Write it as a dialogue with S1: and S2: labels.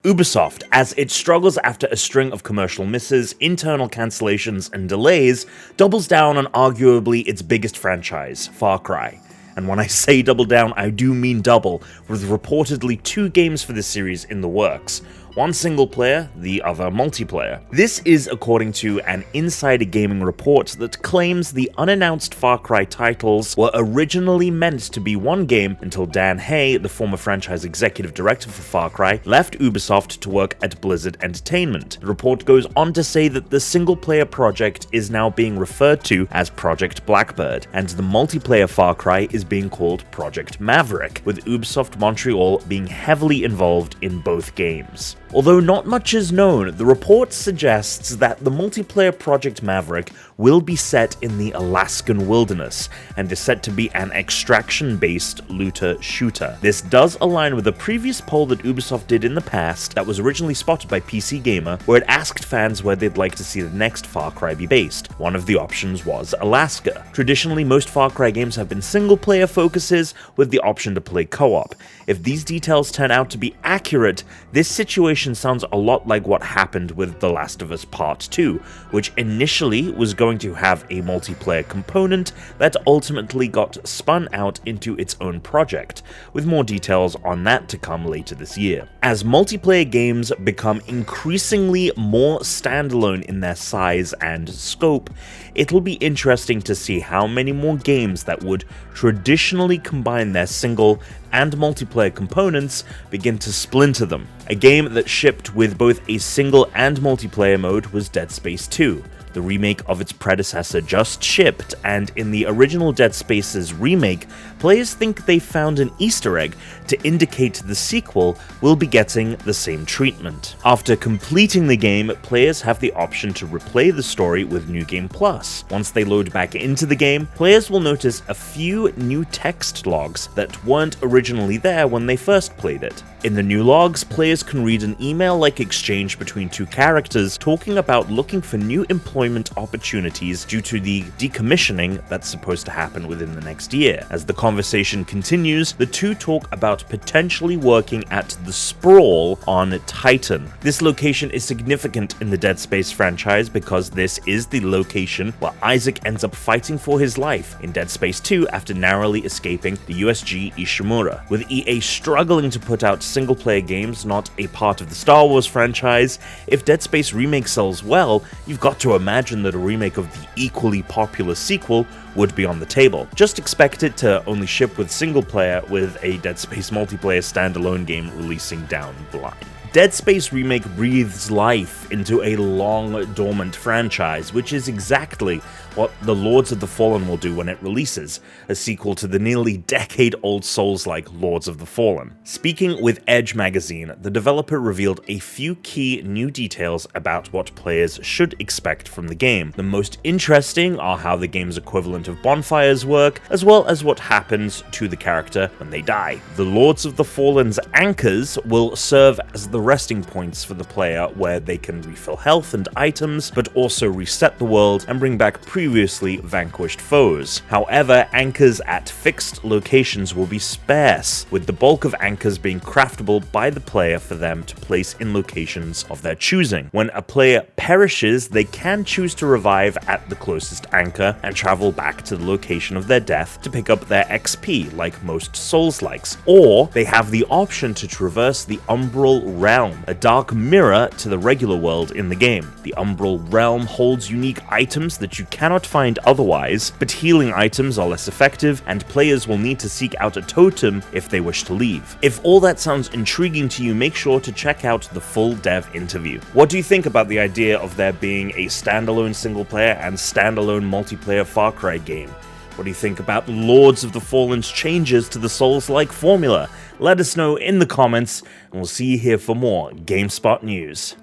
S1: Ubisoft, as it struggles after a string of commercial misses, internal cancellations, and delays, doubles down on arguably its biggest franchise, Far Cry. And when I say double down, I do mean double, with reportedly 2 games for this series in the works. One single player, the other multiplayer. This is according to an insider gaming report that claims the unannounced Far Cry titles were originally meant to be one game until Dan Hay, the former franchise executive director for Far Cry, left Ubisoft to work at Blizzard Entertainment. The report goes on to say that the single-player project is now being referred to as Project Blackbird, and the multiplayer Far Cry is being called Project Maverick, with Ubisoft Montreal being heavily involved in both games. Although not much is known, the report suggests that the multiplayer Project Maverick will be set in the Alaskan wilderness, and is set to be an extraction-based looter-shooter. This does align with a previous poll that Ubisoft did in the past that was originally spotted by PC Gamer, where it asked fans where they'd like to see the next Far Cry be based. One of the options was Alaska. Traditionally, most Far Cry games have been single-player focuses, with the option to play co-op. If these details turn out to be accurate, this situation sounds a lot like what happened with The Last of Us Part 2, which initially was going to have a multiplayer component that ultimately got spun out into its own project, with more details on that to come later this year. As multiplayer games become increasingly more standalone in their size and scope, it'll be interesting to see how many more games that would traditionally combine their single and multiplayer components begin to splinter them. A game that shipped with both a single and multiplayer mode was Dead Space 2. The remake of its predecessor just shipped, and in the original Dead Space's remake, players think they found an Easter egg to indicate the sequel will be getting the same treatment. After completing the game, players have the option to replay the story with New Game Plus. Once they load back into the game, players will notice a few new text logs that weren't originally there when they first played it. In the new logs, players can read an email-like exchange between 2 characters talking about looking for new employment opportunities due to the decommissioning that's supposed to happen within the next year. As the conversation continues, the 2 talk about potentially working at the Sprawl on Titan. This location is significant in the Dead Space franchise because this is the location where Isaac ends up fighting for his life in Dead Space 2 after narrowly escaping the USG Ishimura. With EA struggling to put out single-player games not a part of the Star Wars franchise, if Dead Space Remake sells well, you've got to imagine that a remake of the equally popular sequel would be on the table. Just expect it to only ship with single-player, with a Dead Space multiplayer standalone game releasing down the line. Dead Space Remake breathes life into a long-dormant franchise, which is exactly what the Lords of the Fallen will do when it releases, a sequel to the nearly decade-old Souls-like Lords of the Fallen. Speaking with Edge magazine, the developer revealed a few key new details about what players should expect from the game. The most interesting are how the game's equivalent of bonfires work, as well as what happens to the character when they die. The Lords of the Fallen's anchors will serve as the resting points for the player, where they can refill health and items, but also reset the world and bring back previously vanquished foes. However, anchors at fixed locations will be sparse, with the bulk of anchors being craftable by the player for them to place in locations of their choosing. When a player perishes, they can choose to revive at the closest anchor and travel back to the location of their death to pick up their XP, like most Souls-likes. Or they have the option to traverse the Umbral Realm, a dark mirror to the regular world in the game. The Umbral Realm holds unique items that you cannot find otherwise, but healing items are less effective, and players will need to seek out a totem if they wish to leave. If all that sounds intriguing to you, make sure to check out the full dev interview. What do you think about the idea of there being a standalone single-player and standalone multiplayer Far Cry game? What do you think about Lords of the Fallen's changes to the Souls-like formula? Let us know in the comments, and we'll see you here for more GameSpot news.